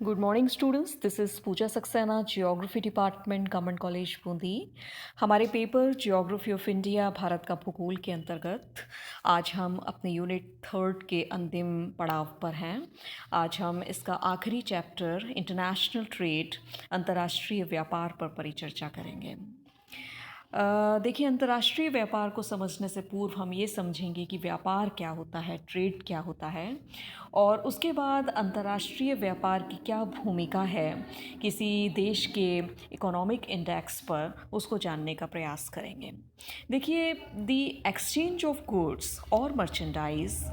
Good morning students, this is Pooja Saxena, geography department, government college Bundi. हमारे paper geography of India, Bharat का भूगोल के अंतर्गत आज हम अपने यूनिट थर्ड के अंतिम पड़ाव पर हैं। आज हम इसका आखिरी चैप्टर इंटरनेशनल ट्रेड, अंतर्राष्ट्रीय व्यापार पर परिचर्चा करेंगे। देखिए, अंतर्राष्ट्रीय व्यापार को समझने से पूर्व हम ये समझेंगे कि व्यापार क्या होता है, ट्रेड क्या होता है, और उसके बाद अंतर्राष्ट्रीय व्यापार की क्या भूमिका है किसी देश के इकोनॉमिक इंडेक्स पर, उसको जानने का प्रयास करेंगे। देखिए, द एक्सचेंज ऑफ गुड्स और मर्चेंडाइज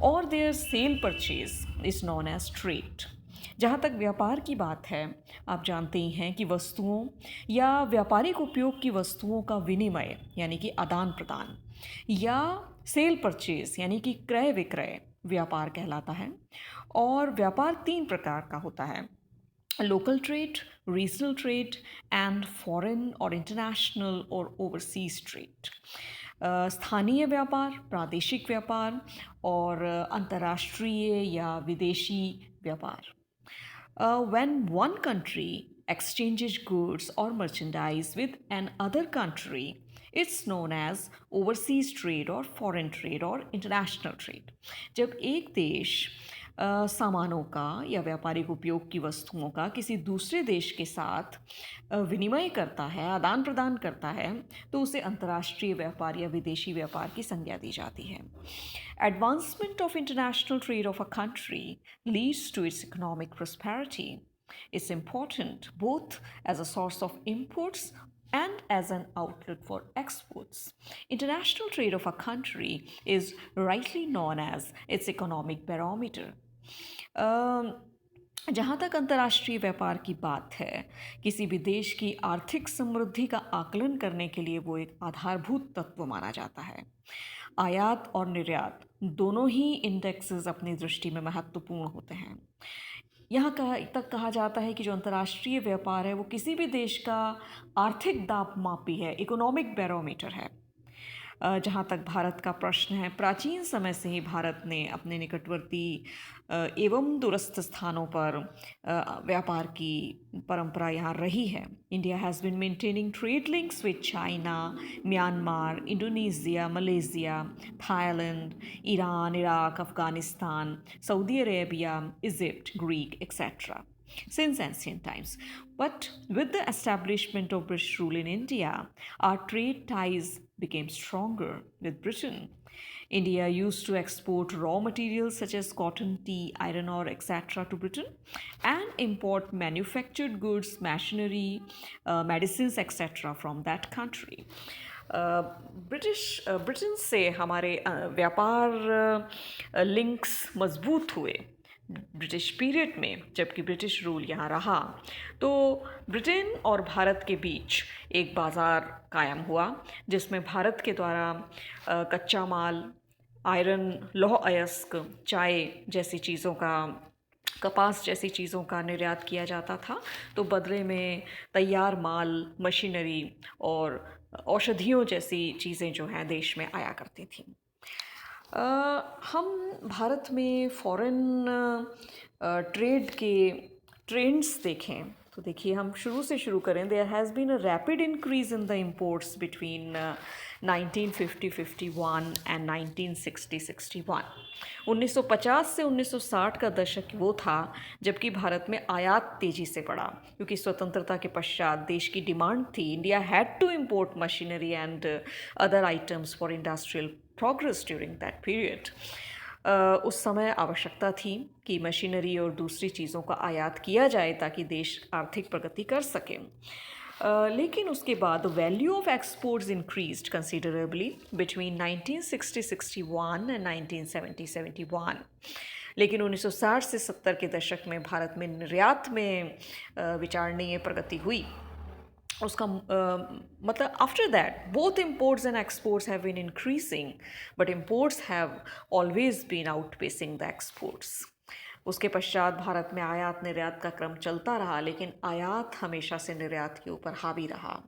और their sale purchase is known as trade. जहाँ तक व्यापार की बात है, आप जानते ही हैं कि वस्तुओं या व्यापारिक उपयोग की वस्तुओं का विनिमय यानी कि आदान प्रदान, या सेल परचेज यानी कि क्रय विक्रय व्यापार कहलाता है। और व्यापार तीन प्रकार का होता है: local trade, regional trade and foreign और इंटरनेशनल और ओवरसीज ट्रेड। स्थानीय व्यापार, प्रादेशिक व्यापार और अंतर्राष्ट्रीय या विदेशी व्यापार। When one country exchanges goods or merchandise with another country, it's known as overseas trade or foreign trade or international trade. जब एक देश सामानों का या व्यापारिक उपयोग की वस्तुओं का किसी दूसरे देश के साथ विनिमय करता है, आदान प्रदान करता है, तो उसे अंतर्राष्ट्रीय व्यापार या विदेशी व्यापार की संज्ञा दी जाती है। Advancement of international trade of a country leads to its economic prosperity. It's important both as a source of imports and as an outlet for exports. International trade of a country is rightly known as its economic barometer. जहाँ तक अंतर्राष्ट्रीय व्यापार की बात है, किसी भी देश की आर्थिक समृद्धि का आकलन करने के लिए वो एक आधारभूत तत्व माना जाता है। आयात और निर्यात दोनों ही इंडेक्सेस अपनी दृष्टि में महत्वपूर्ण होते हैं। यहाँ तक कहा जाता है कि जो अंतर्राष्ट्रीय व्यापार है वो किसी भी देश का आर्थिक दाब मापी है, इकोनॉमिक बैरोमीटर है। जहाँ तक भारत का प्रश्न है, प्राचीन समय से ही भारत ने अपने निकटवर्ती एवं दूरस्थ स्थानों पर व्यापार की परंपरा यहाँ रही है। India has been maintaining trade links with China, Myanmar, Indonesia, Malaysia, Thailand, Iran, Iraq, Afghanistan, Saudi Arabia, Egypt, Greek, etc. since ancient times. But with the establishment of British rule in India, our trade ties became stronger with Britain. India used to export raw materials such as cotton, tea, iron ore, etc. to Britain, and import manufactured goods, machinery, medicines, etc. from that country. Britain से हमारे व्यापार links मजबूत हुए British period में, जबकि British rule यहाँ रहा, तो ब्रिटेन और भारत के बीच एक बाज़ार कायम हुआ जिसमें भारत के द्वारा कच्चा माल, आयरन, लौह अयस्क, चाय जैसी चीज़ों का, कपास जैसी चीज़ों का निर्यात किया जाता था। तो बदले में तैयार माल, मशीनरी और औषधियों जैसी चीज़ें जो हैं देश में आया करती थीं। हम भारत में फॉरेन ट्रेड के ट्रेंड्स देखें तो देखिए, हम शुरू से शुरू करें। There has been a rapid increase in the imports between 1950-51 and 1960-61। 1950 से 1960 का दशक वो था जबकि भारत में आयात तेज़ी से बढ़ा, क्योंकि स्वतंत्रता के पश्चात देश की डिमांड थी। India had to import machinery and other items for industrial progress during that period. उस समय आवश्यकता थी कि मशीनरी और दूसरी चीज़ों का आयात किया जाए ताकि देश आर्थिक प्रगति कर सके। लेकिन उसके बाद value of exports increased considerably between 1960-61 and 1970-71। लेकिन 1960 से 70 के दशक में भारत में निर्यात में विचारणीय प्रगति हुई। उसका मतलब after that both imports and exports have been increasing, but imports have always been outpacing the exports. उसके पश्चात भारत में आयात निर्यात का क्रम चलता रहा, लेकिन आयात हमेशा से निर्यात के ऊपर हावी रहा।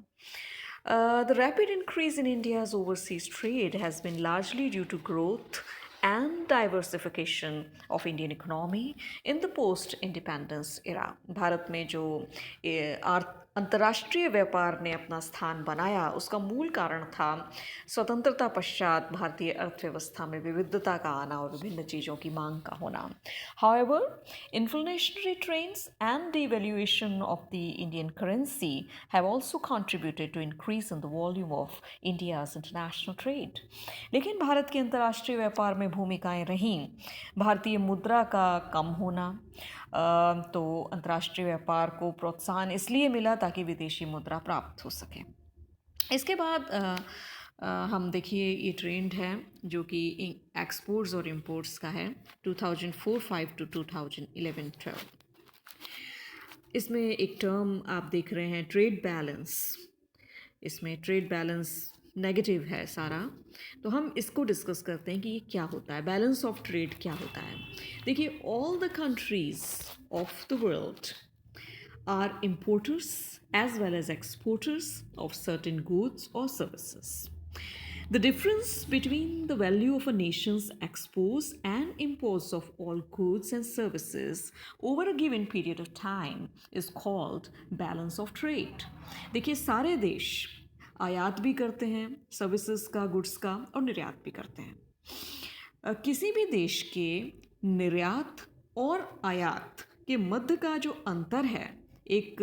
The rapid increase in India's overseas trade has been largely due to growth and diversification of Indian economy in the post-independence era. Bharat में जो अंतर्राष्ट्रीय व्यापार ने अपना स्थान बनाया, उसका मूल कारण था स्वतंत्रता पश्चात भारतीय अर्थव्यवस्था में विविधता का आना और विभिन्न चीज़ों की मांग का होना. However, inflationary trends and devaluation of the Indian currency have also contributed to increase in the volume of India's international trade. लेकिन भारत के अंतर्राष्ट्रीय व्यापार में भूमिकाएं रहीं भारतीय मुद्रा का कम होना. तो अंतर्राष्ट्रीय व्यापार को प्रोत्साहन इसलिए मिला ताकि विदेशी मुद्रा प्राप्त हो सके. इसके बाद हम देखिए ये ट्रेंड है जो कि एक्सपोर्ट्स और इंपोर्ट्स का है 2004-05 टू 2011-12. इसमें एक टर्म आप देख रहे हैं ट्रेड बैलेंस. इसमें ट्रेड बैलेंस नेगेटिव है सारा, तो हम इसको डिस्कस करते हैं कि ये क्या होता है, बैलेंस ऑफ ट्रेड क्या होता है. देखिए, all the countries of the world are importers as well as exporters of certain goods or services. The difference between the value of a nation's exports and imports of all goods and services over a given period of time is called balance of trade. देखिए, सारे देश आयात भी करते हैं services का, goods का, और निर्यात भी करते हैं. किसी भी देश के निर्यात और आयात के मध्य का जो अंतर है एक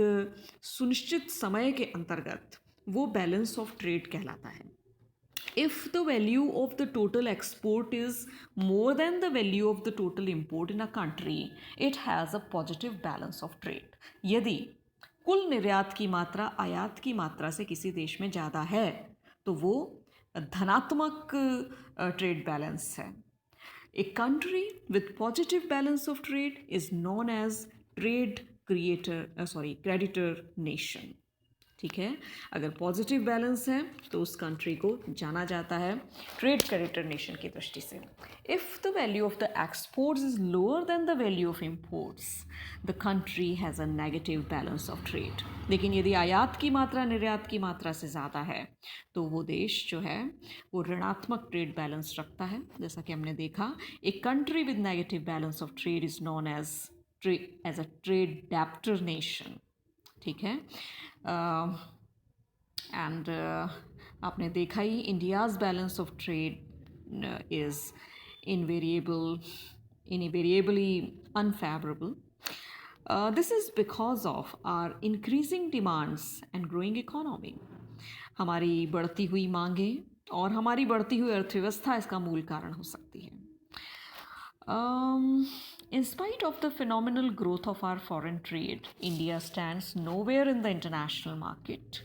सुनिश्चित समय के अंतर्गत, वो बैलेंस ऑफ ट्रेड कहलाता है. If the value of the total export is more than the value of the total import in a country, it has a positive balance of trade. यदि कुल निर्यात की मात्रा आयात की मात्रा से किसी देश में ज़्यादा है तो वो धनात्मक ट्रेड बैलेंस है. A country with positive balance of trade is known as creditor nation. ठीक है, अगर पॉजिटिव बैलेंस है तो उस कंट्री को जाना जाता है ट्रेड क्रेडिटर नेशन की दृष्टि से. If the value of the exports is lower than the value of imports, the country has a negative balance of trade. लेकिन यदि आयात की मात्रा निर्यात की मात्रा से ज़्यादा है तो वो देश जो है वो ऋणात्मक ट्रेड बैलेंस रखता है. जैसा कि हमने देखा, a country with negative balance of trade is known as a trade debtor nation. ठीक है, एंड आपने देखा ही India's balance of trade is invariably unfavorable. This is because of our increasing demands and growing economy. हमारी बढ़ती हुई मांगें और हमारी बढ़ती हुई अर्थव्यवस्था इसका मूल कारण हो सकती है. In spite of the phenomenal growth of our foreign trade, India stands nowhere in the international market.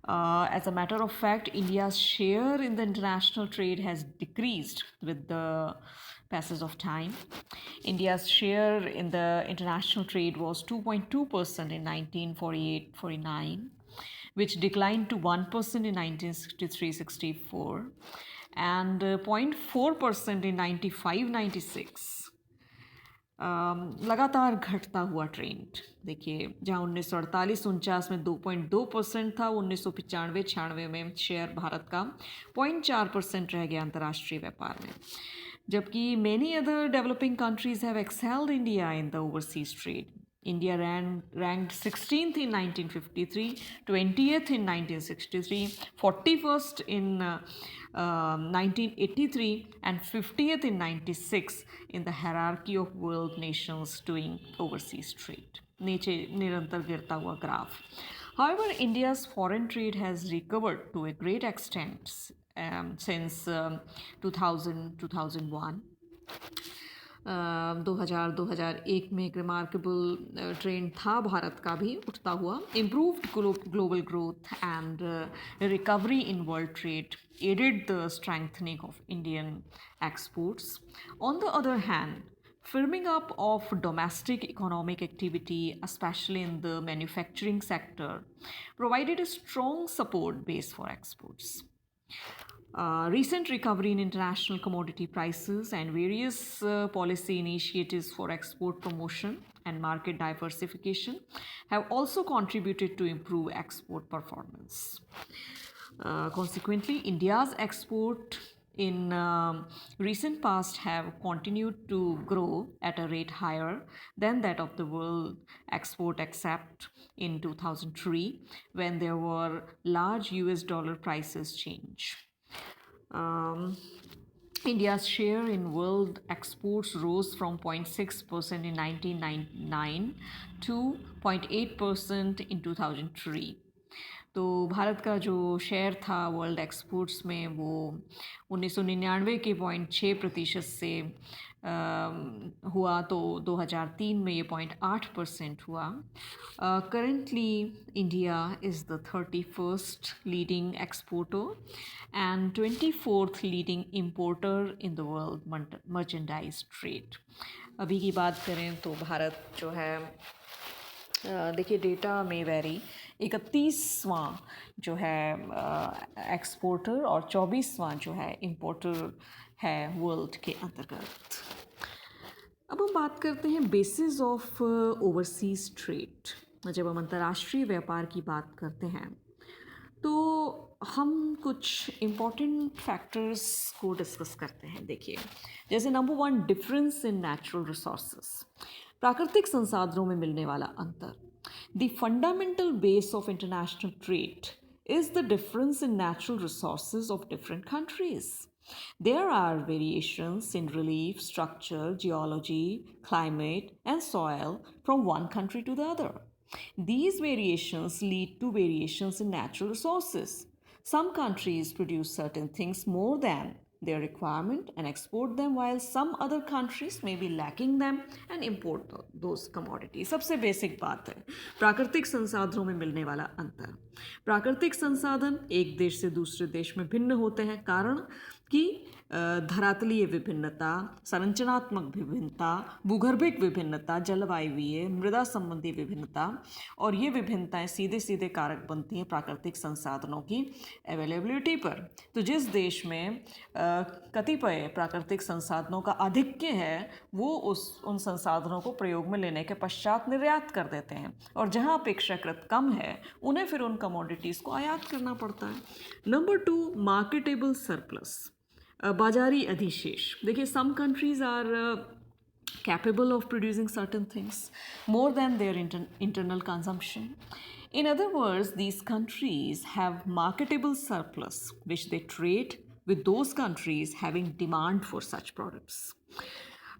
As a matter of fact, India's share in the international trade has decreased with the passage of time. India's share in the international trade was 2.2% in 1948-49, which declined to 1% in 1963-64, and 0.4% in 95-96. लगातार घटता हुआ trend. देखिए, जहाँ 1948-49 में 2.2% था, 1995-96 में share Bharat का 0.4% रह गया अंतर्राष्ट्रीय व्यापार में. जबकि many other developing countries have excelled India in the overseas trade. India ranked 16th in 1953, 20th in 1963, 41st in 1983, and 50th in 96 in the hierarchy of world nations doing overseas trade. नीचे निरंतर गिरता हुआ graph. However, India's foreign trade has recovered to a great extent since 2000-2001. 2000-2001 में एक remarkable trend था भारत का भी उठता हुआ. Improved global growth and recovery in world trade aided the strengthening of Indian exports. On the other hand, firming up of domestic economic activity, especially in the manufacturing sector, provided a strong support base for exports. Recent recovery in international commodity prices and various policy initiatives for export promotion and market diversification have also contributed to improve export performance. Consequently, India's export in recent past have continued to grow at a rate higher than that of the world export, except in 2003 when there were large US dollar prices change. Um, India's share in world exports rose from 0.6% in 1999 to 0.8% in 2003. तो भारत का जो share था world exports में वो 1999 के 0.6% से हुआ तो 2003 में ये 0.8% हुआ. Currently, India is the 31st leading exporter and 24th leading importer in the world merchandise trade. अभी की बात करें तो भारत जो है देखिए डेटा में वेरी 31वां जो है एक्सपोर्टर और 24वां जो है इंपोर्टर है वर्ल्ड के अंतर्गत. अब हम बात करते हैं बेसिस ऑफ ओवरसीज ट्रेड. जब हम अंतर्राष्ट्रीय व्यापार की बात करते हैं तो हम कुछ इम्पॉर्टेंट फैक्टर्स को डिस्कस करते हैं. देखिए जैसे number 1 difference in natural resources, प्राकृतिक संसाधनों में मिलने वाला अंतर. The fundamental base of international trade is the difference in natural resources of different countries. There are variations in relief, structure, geology, climate, and soil from one country to the other. These variations lead to variations in natural resources. Some countries produce certain things more than their requirement and export them, while some other countries may be lacking them and import those commodities. सबसे basic बात है प्राकृतिक संसाधनों में मिलने वाला अंतर. प्राकृतिक संसाधन एक देश से दूसरे देश में भिन्न होते हैं, कारण कि धरातलीय विभिन्नता, संरचनात्मक विभिन्नता, भूगर्भिक विभिन्नता, जलवायुवीय, मृदा संबंधी विभिन्नता, और ये विभिन्नताएं सीधे सीधे कारक बनती हैं प्राकृतिक संसाधनों की अवेलेबिलिटी पर. तो जिस देश में कतिपय प्राकृतिक संसाधनों का आधिक्य है वो उन संसाधनों को प्रयोग में लेने के पश्चात निर्यात कर देते हैं, और जहां अपेक्षाकृत कम है उन्हें फिर उन कमोडिटीज़ को आयात करना पड़ता है. नंबर 2 मार्केटेबल सरप्लस, बाजारी अधिशेष. देखिए some countries are capable of producing certain things more than their internal consumption. In other words, these countries have marketable surplus which they trade with those countries having demand for such products.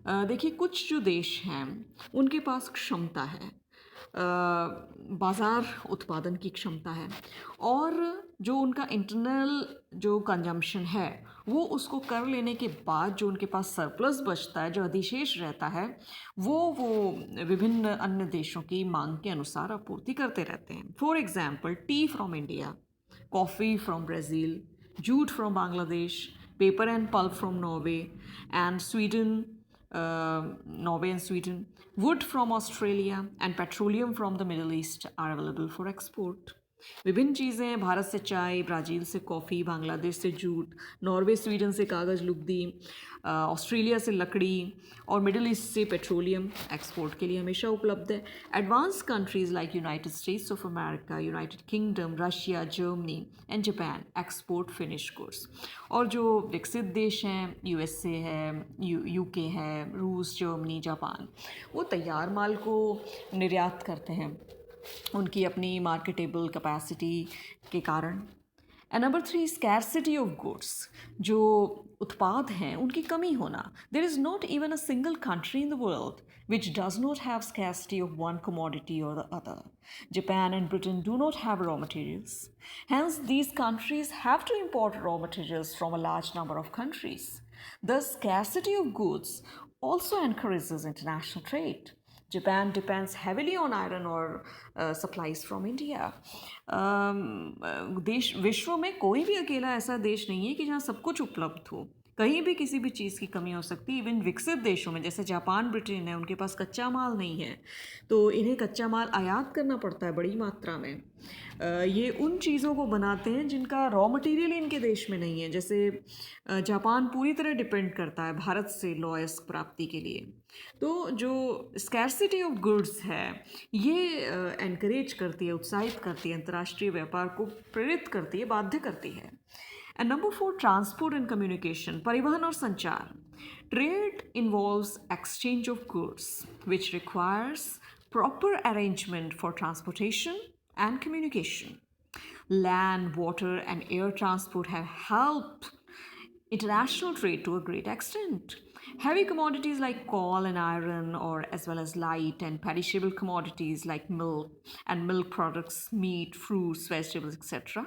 देखिए कुछ जो देश हैं उनके पास क्षमता है, बाज़ार उत्पादन की क्षमता है, और जो उनका इंटरनल जो कंजम्पशन है वो उसको कर लेने के बाद जो उनके पास सरप्लस बचता है, जो अधिशेष रहता है, वो विभिन्न अन्य देशों की मांग के अनुसार आपूर्ति करते रहते हैं. For example T from India, coffee from Brazil, jute from Bangladesh, paper and pulp from Norway and Sweden, wood from Australia and petroleum from the Middle East are available for export. विभिन्न चीज़ें हैं, भारत से चाय, Brazil से coffee, Bangladesh से jute, Norway Sweden से कागज़ लुगदी, ऑस्ट्रेलिया से लकड़ी और मिडिल ईस्ट से पेट्रोलियम एक्सपोर्ट के लिए हमेशा उपलब्ध है. Advance countries like United states of America, United kingdom, Russia, Germany and Japan export finish goods. और जो विकसित देश हैं, यूएसए है, यूके है, रूस, जर्मनी, जापान, वो तैयार माल को निर्यात करते हैं उनकी अपनी मार्केटेबल कैपेसिटी के कारण. And number 3 scarcity of goods, जो उत्पाद हैं उनकी कमी होना. There is not even a single country in the world which does not have scarcity of one commodity or the other. Japan and Britain do not have raw materials. Hence, these countries have to import raw materials from a large number of countries. The scarcity of goods also encourages international trade. Japan depends heavily on iron ore supplies from India. देश विश्व में कोई भी अकेला ऐसा देश नहीं है कि जहाँ सब कुछ उपलब्ध हो. कहीं भी किसी भी चीज़ की कमी हो सकती है. इवन विकसित देशों में जैसे जापान, ब्रिटेन है, उनके पास कच्चा माल नहीं है, तो इन्हें कच्चा माल आयात करना पड़ता है बड़ी मात्रा में. ये उन चीज़ों को बनाते हैं जिनका रॉ मटेरियल इनके देश में नहीं है. जैसे जापान पूरी तरह डिपेंड करता है भारत से लॉयस प्राप्ति के लिए. तो जो स्कैरसिटी ऑफ गुड्स है ये एनकरेज करती है, उत्साहित करती है, अंतर्राष्ट्रीय व्यापार को प्रेरित करती है, बाध्य करती है. And number 4, transport and communication, परिवहन और संचार. Trade involves exchange of goods, which requires proper arrangement for transportation and communication. Land, water, and air transport have helped international trade to a great extent. Heavy commodities like coal and iron, or as well as light and perishable commodities like milk and milk products, meat, fruits, vegetables, etc.,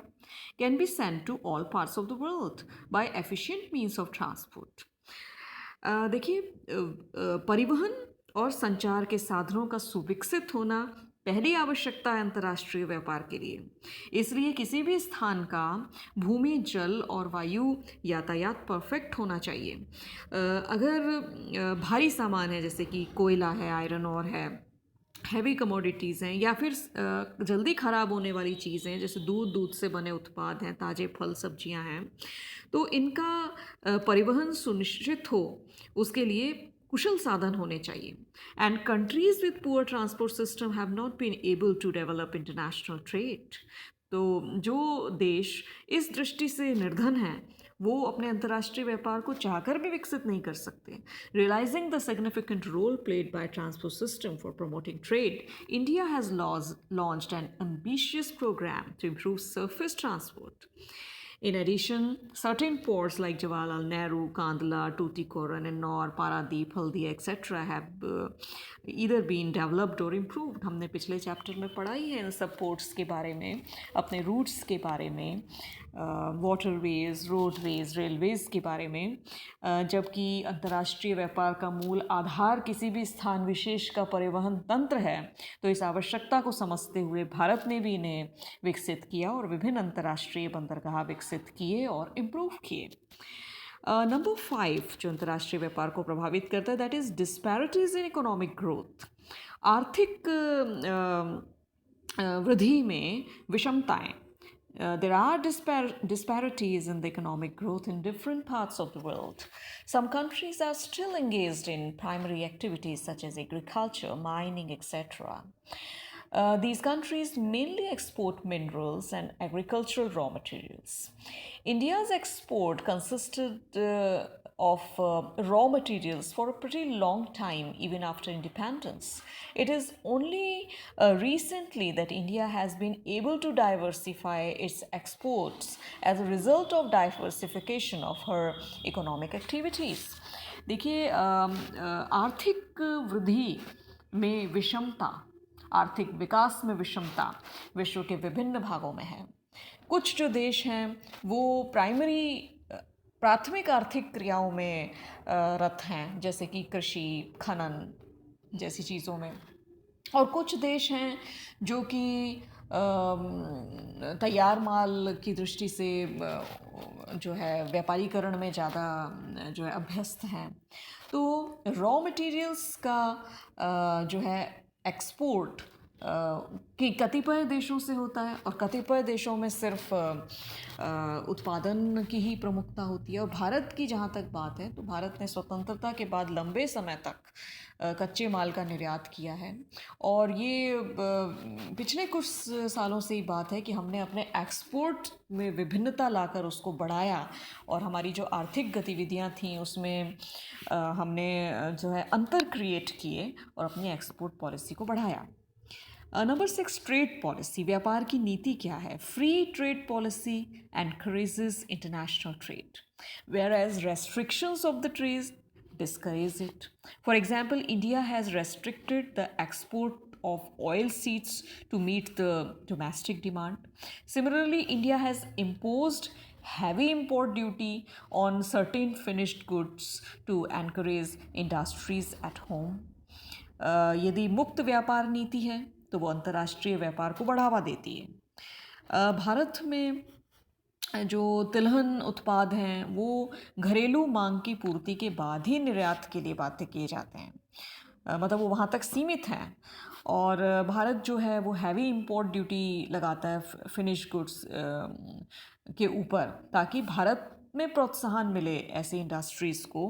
can be sent to all parts of the world by efficient means of transport. देखिए, परिवहन और संचार के साधनों का सुविकसित होना पहली आवश्यकता है अंतर्राष्ट्रीय व्यापार के लिए. इसलिए किसी भी स्थान का भूमि, जल और वायु यातायात परफेक्ट होना चाहिए. अगर भारी सामान है जैसे कि कोयला है, आयरन ओर है, हैवी कमोडिटीज़ हैं, या फिर जल्दी ख़राब होने वाली चीज़ें हैं जैसे दूध से बने उत्पाद हैं, ताज़े फल सब्जियां हैं, तो इनका परिवहन सुनिश्चित हो उसके लिए कुशल साधन होने चाहिए. And countries with poor transport system have not been able to develop international trade. तो जो देश इस दृष्टि से निर्धन हैं वो अपने अंतर्राष्ट्रीय व्यापार को चाहकर भी विकसित नहीं कर सकते. Realising the significant role played by transport system for promoting trade, India has launched an ambitious program to improve surface transport. In addition, certain ports like Jawaharlal Nehru, Kandla, Tuticorin, Ennore, Paradeep, Haldia, etc. have either been developed or improved. हमने पिछले chapter में पढ़ा ही है इन सब ports के बारे में, अपने रूट्स के बारे में, वाटरवेज, रोडवेज, रेलवेज़ के बारे में. जबकि अंतर्राष्ट्रीय व्यापार का मूल आधार किसी भी स्थान विशेष का परिवहन तंत्र है, तो इस आवश्यकता को समझते हुए भारत ने भी इन्हें विकसित किया और विभिन्न अंतर्राष्ट्रीय बंदरगाह विकसित किए और इम्प्रूव किए. नंबर 5 जो अंतर्राष्ट्रीय व्यापार को प्रभावित करता है, that is disparities in economic growth. आर्थिक वृद्धि में विषमताएं. There are disparities in the economic growth in different parts of the world. Some countries are still engaged in primary activities such as agriculture, mining, etc. These countries mainly export minerals and agricultural raw materials. India's export consisted of raw materials for a pretty long time, even after independence. It is only recently that India has been able to diversify its exports as a result of diversification of her economic activities. देखिए, आर्थिक वृद्धि में विषमता, आर्थिक विकास में विषमता विश्व के विभिन्न भागों में है. कुछ जो देश हैं वो प्राथमिक आर्थिक क्रियाओं में रत हैं, जैसे कि कृषि, खनन जैसी चीज़ों में, और कुछ देश हैं जो कि तैयार माल की दृष्टि से जो है व्यापारीकरण में ज़्यादा जो है अभ्यस्त हैं. तो रॉ मटेरियल्स का जो है एक्सपोर्ट कि कतिपय देशों से होता है और कतिपय देशों में सिर्फ उत्पादन की ही प्रमुखता होती है. और भारत की जहाँ तक बात है, तो भारत ने स्वतंत्रता के बाद लंबे समय तक कच्चे माल का निर्यात किया है. और ये पिछले कुछ सालों से ही बात है कि हमने अपने एक्सपोर्ट में विभिन्नता लाकर उसको बढ़ाया, और हमारी जो आर्थिक गतिविधियाँ थीं उसमें हमने जो है अंतर क्रिएट किए और अपनी एक्सपोर्ट पॉलिसी को बढ़ाया. Number 6, trade policy. व्यापार की नीति क्या है? Free trade policy encourages international trade, whereas restrictions of the trade discourage it. For example, India has restricted the export of oil seeds to meet the domestic demand. Similarly, India has imposed heavy import duty on certain finished goods to encourage industries at home. यदि मुक्त व्यापार नीति है तो वो अंतर्राष्ट्रीय व्यापार को बढ़ावा देती है. भारत में जो तिलहन उत्पाद हैं वो घरेलू मांग की पूर्ति के बाद ही निर्यात के लिए बाध्य किए जाते हैं, मतलब वो वहाँ तक सीमित हैं. और भारत जो है वो हैवी इंपोर्ट ड्यूटी लगाता है फिनिश गुड्स के ऊपर, ताकि भारत में प्रोत्साहन मिले ऐसे इंडस्ट्रीज़ को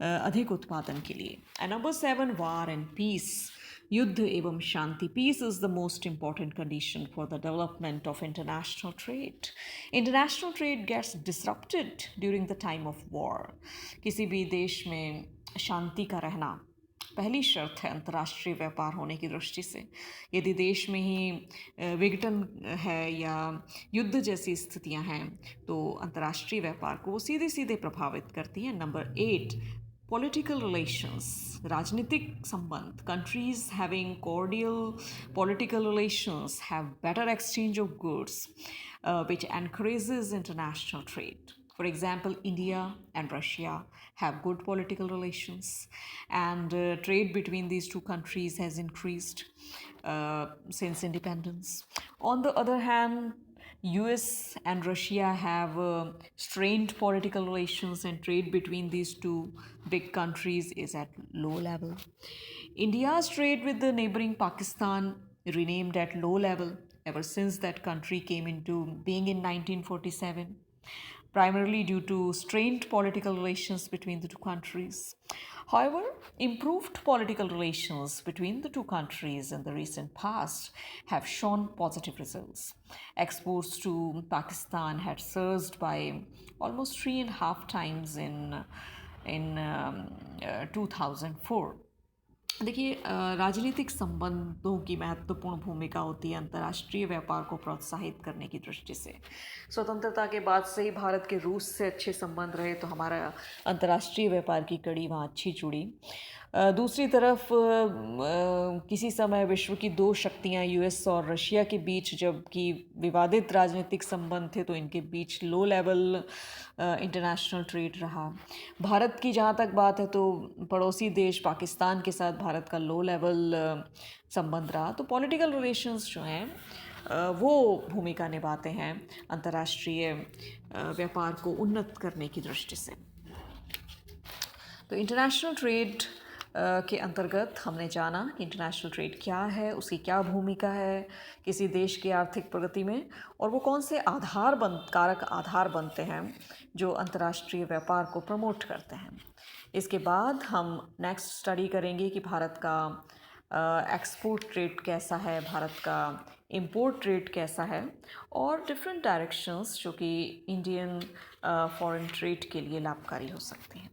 अधिक उत्पादन के लिए. And number 7, war and peace. युद्ध एवं शांति, peace is the most important condition for the development of international trade. International trade gets disrupted during the time of war. किसी भी देश में शांति का रहना पहली शर्त है अंतर्राष्ट्रीय व्यापार होने की दृष्टि से. यदि देश में ही विघटन है या युद्ध जैसी स्थितियां हैं तो अंतर्राष्ट्रीय व्यापार को वो सीधे सीधे प्रभावित करती हैं. नंबर 8, political relations, राजनीतिक संबंध. Countries having cordial political relations have better exchange of goods, which encourages international trade. For example, India and Russia have good political relations, and trade between these two countries has increased since independence. On the other hand, US and Russia have strained political relations, and trade between these two big countries is at low level. India's trade with the neighboring Pakistan renamed at low level ever since that country came into being in 1947, primarily due to strained political relations between the two countries. However, improved political relations between the two countries in the recent past have shown positive results. Exports to Pakistan had surged by almost 3.5 times in 2004. देखिए, राजनीतिक संबंधों की महत्वपूर्ण भूमिका होती है अंतर्राष्ट्रीय व्यापार को प्रोत्साहित करने की दृष्टि से. स्वतंत्रता के बाद से ही भारत के रूस से अच्छे संबंध रहे, तो हमारा अंतर्राष्ट्रीय व्यापार की कड़ी वहाँ अच्छी जुड़ी. दूसरी तरफ किसी समय विश्व की दो शक्तियाँ यूएस और रशिया के बीच जबकि विवादित राजनीतिक संबंध थे, तो इनके बीच लो लेवल इंटरनेशनल ट्रेड रहा. भारत की जहाँ तक बात है तो पड़ोसी देश पाकिस्तान के साथ भारत का लो लेवल संबंध रहा. तो पॉलिटिकल रिलेशंस जो हैं वो भूमिका निभाते हैं अंतर्राष्ट्रीय व्यापार को उन्नत करने की दृष्टि से. तो इंटरनेशनल ट्रेड के अंतर्गत हमने जाना कि इंटरनेशनल ट्रेड क्या है, उसकी क्या भूमिका है किसी देश की आर्थिक प्रगति में, और वो कौन से कारक आधार बनते हैं जो अंतर्राष्ट्रीय व्यापार को प्रमोट करते हैं. इसके बाद हम नेक्स्ट स्टडी करेंगे कि भारत का एक्सपोर्ट ट्रेड कैसा है, भारत का इंपोर्ट ट्रेड कैसा है, और डिफरेंट डायरेक्शंस जो कि इंडियन फॉरेन ट्रेड के लिए लाभकारी हो सकते हैं.